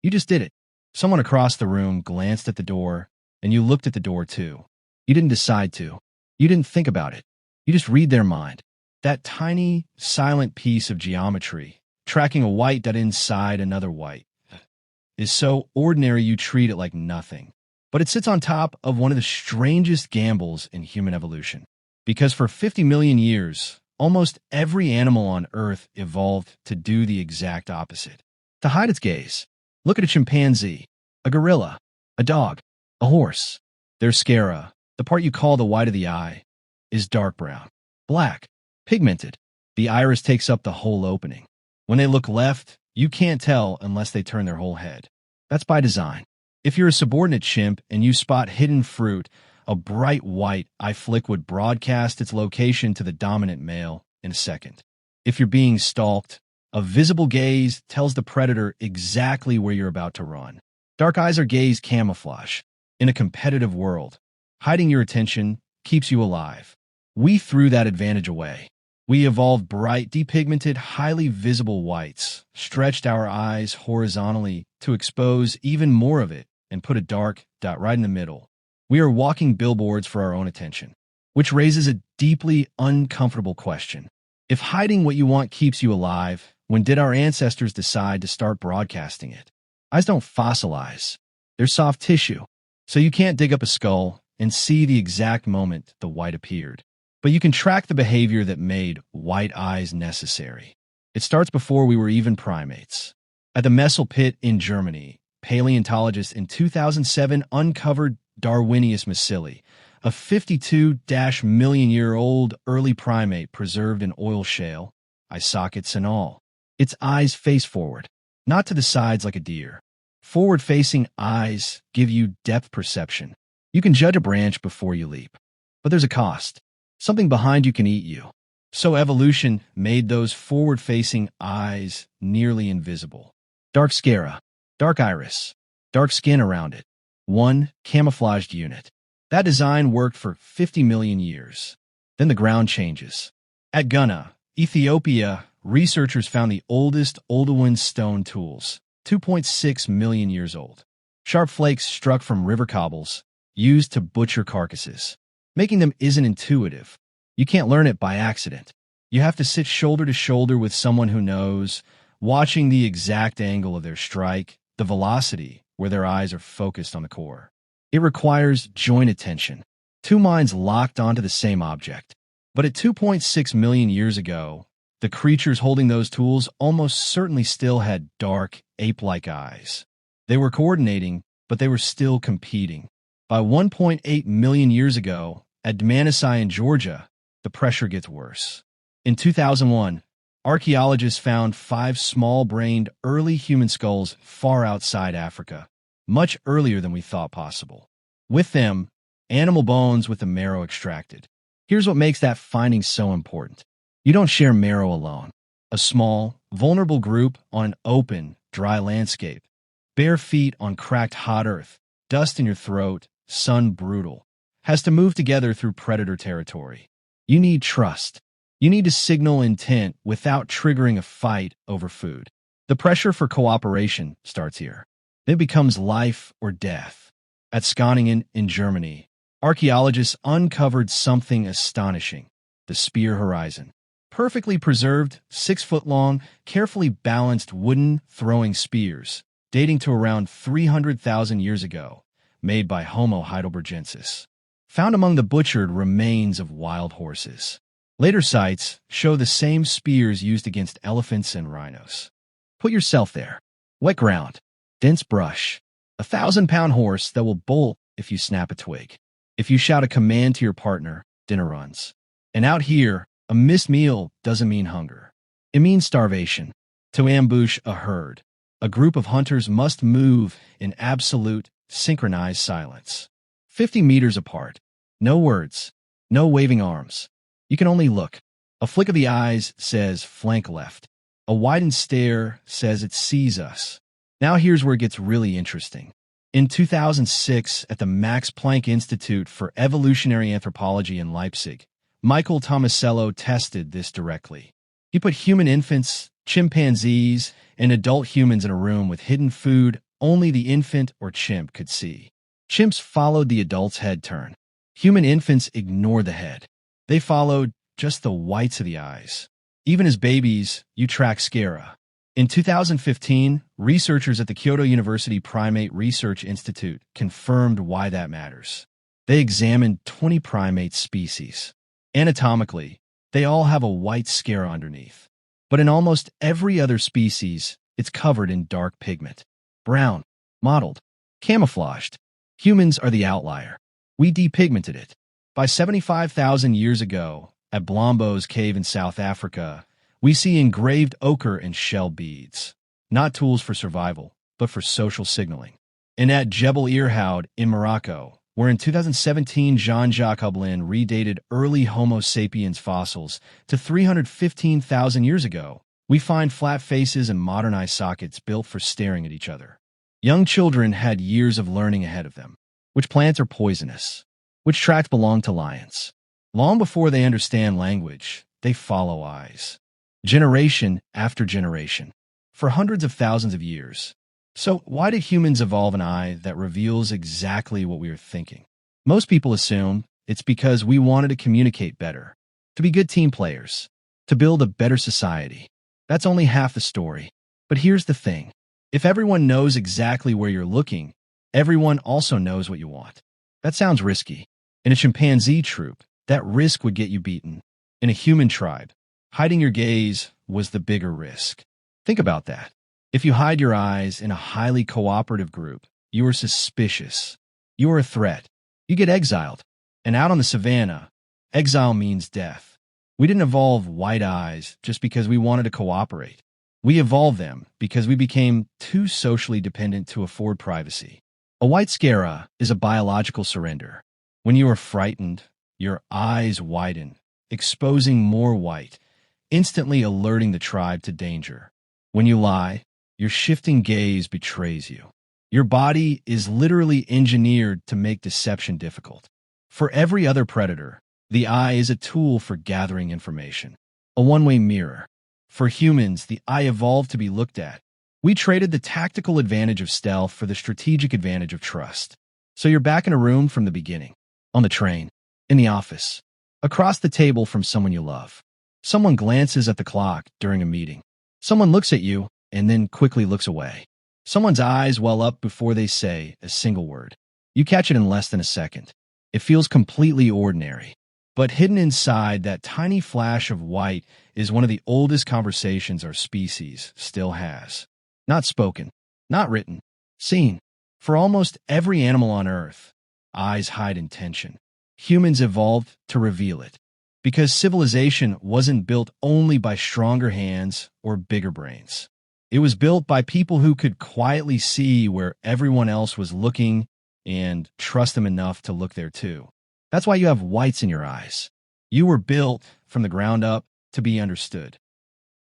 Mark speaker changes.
Speaker 1: You just did it. Someone across the room glanced at the door, and you looked at the door too. You didn't decide to. You didn't think about it. You just read their mind. That tiny, silent piece of geometry, tracking a white dot inside another white, is so ordinary you treat it like nothing. But it sits on top of one of the strangest gambles in human evolution. Because for 50 million years, almost every animal on Earth evolved to do the exact opposite. To hide its gaze. Look at a chimpanzee, a gorilla, a dog, a horse. Their sclera, the part you call the white of the eye, is dark brown, black, pigmented. The iris takes up the whole opening. When they look left, you can't tell unless they turn their whole head. That's by design. If you're a subordinate chimp and you spot hidden fruit, a bright white eye flick would broadcast its location to the dominant male in a second. If you're being stalked, a visible gaze tells the predator exactly where you're about to run. Dark eyes are gaze camouflage. In a competitive world, hiding your attention keeps you alive. We threw that advantage away. We evolved bright, depigmented, highly visible whites, stretched our eyes horizontally to expose even more of it, and put a dark dot right in the middle. We are walking billboards for our own attention, which raises a deeply uncomfortable question. If hiding what you want keeps you alive, when did our ancestors decide to start broadcasting it? Eyes don't fossilize. They're soft tissue, so you can't dig up a skull and see the exact moment the white appeared. But you can track the behavior that made white eyes necessary. It starts before we were even primates. At the Messel Pit in Germany, paleontologists in 2007 uncovered Darwinius masillae, a 52-million-year-old early primate preserved in oil shale, eye sockets and all. Its eyes face forward, not to the sides like a deer. Forward-facing eyes give you depth perception. You can judge a branch before you leap. But there's a cost. Something behind you can eat you. So evolution made those forward-facing eyes nearly invisible. Dark sclera, dark iris, dark skin around it. One camouflaged unit. That design worked for 50 million years. Then the ground changes. At Gona, Ethiopia, researchers found the oldest Oldowan stone tools, 2.6 million years old. Sharp flakes struck from river cobbles, used to butcher carcasses. Making them isn't intuitive. You can't learn it by accident. You have to sit shoulder to shoulder with someone who knows, watching the exact angle of their strike, the velocity, where their eyes are focused on the core. It requires joint attention, two minds locked onto the same object. But at 2.6 million years ago, the creatures holding those tools almost certainly still had dark, ape-like eyes. They were coordinating, but they were still competing. By 1.8 million years ago, at Dmanisi Georgia, the pressure gets worse. In 2001, archaeologists found 5 small-brained early human skulls far outside Africa, much earlier than we thought possible. With them, animal bones with the marrow extracted. Here's what makes that finding so important. You don't share marrow alone. A small, vulnerable group on an open, dry landscape. Bare feet on cracked hot earth, dust in your throat, sun brutal. Has to move together through predator territory. You need trust. You need to signal intent without triggering a fight over food. The pressure for cooperation starts here. It becomes life or death. At Schöningen in Germany, archaeologists uncovered something astonishing: the spear horizon. Perfectly preserved, 6-foot-long, carefully balanced wooden throwing spears, dating to around 300,000 years ago, made by Homo heidelbergensis. Found among the butchered remains of wild horses. Later sites show the same spears used against elephants and rhinos. Put yourself there. Wet ground, dense brush, a 1,000-pound horse that will bolt if you snap a twig. If you shout a command to your partner, dinner runs. And out here, a missed meal doesn't mean hunger. It means starvation. To ambush a herd, a group of hunters must move in absolute, synchronized silence. 50 meters apart. No words. No waving arms. You can only look. A flick of the eyes says flank left. A widened stare says it sees us. Now here's where it gets really interesting. In 2006, at the Max Planck Institute for Evolutionary Anthropology in Leipzig, Michael Tomasello tested this directly. He put human infants, chimpanzees, and adult humans in a room with hidden food only the infant or chimp could see. Chimps followed the adult's head turn. Human infants ignored the head. They followed just the whites of the eyes. Even as babies, you track sclera. In 2015, researchers at the Kyoto University Primate Research Institute confirmed why that matters. They examined 20 primate species. Anatomically, they all have a white sclera underneath. But in almost every other species, it's covered in dark pigment. Brown, mottled, camouflaged. Humans are the outlier. We depigmented it. By 75,000 years ago, at Blombos Cave in South Africa, we see engraved ochre and shell beads. Not tools for survival, but for social signaling. And at Jebel Irhoud in Morocco, where in 2017 Jean-Jacques Hublin redated early Homo sapiens fossils to 315,000 years ago, we find flat faces and modern eye sockets built for staring at each other. Young children had years of learning ahead of them. Which plants are poisonous? Which tracks belong to lions? Long before they understand language, they follow eyes. Generation after generation. For hundreds of thousands of years. So why did humans evolve an eye that reveals exactly what we are thinking? Most people assume it's because we wanted to communicate better, to be good team players, to build a better society. That's only half the story. But here's the thing. If everyone knows exactly where you're looking, everyone also knows what you want. That sounds risky. In a chimpanzee troop, that risk would get you beaten. In a human tribe, hiding your gaze was the bigger risk. Think about that. If you hide your eyes in a highly cooperative group, you are suspicious. You are a threat. You get exiled. And out on the savannah, exile means death. We didn't evolve white eyes just because we wanted to cooperate. We evolved them because we became too socially dependent to afford privacy. A white sclera is a biological surrender. When you are frightened, your eyes widen, exposing more white, instantly alerting the tribe to danger. When you lie, your shifting gaze betrays you. Your body is literally engineered to make deception difficult. For every other predator, the eye is a tool for gathering information, a one-way mirror. For humans, the eye evolved to be looked at. We traded the tactical advantage of stealth for the strategic advantage of trust. So you're back in a room from the beginning, on the train, in the office, across the table from someone you love. Someone glances at the clock during a meeting. Someone looks at you and then quickly looks away. Someone's eyes well up before they say a single word. You catch it in less than a second. It feels completely ordinary. But hidden inside that tiny flash of white is one of the oldest conversations our species still has. Not spoken, not written, seen. For almost every animal on Earth, eyes hide intention. Humans evolved to reveal it. Because civilization wasn't built only by stronger hands or bigger brains. It was built by people who could quietly see where everyone else was looking and trust them enough to look there too. That's why you have whites in your eyes. You were built from the ground up to be understood.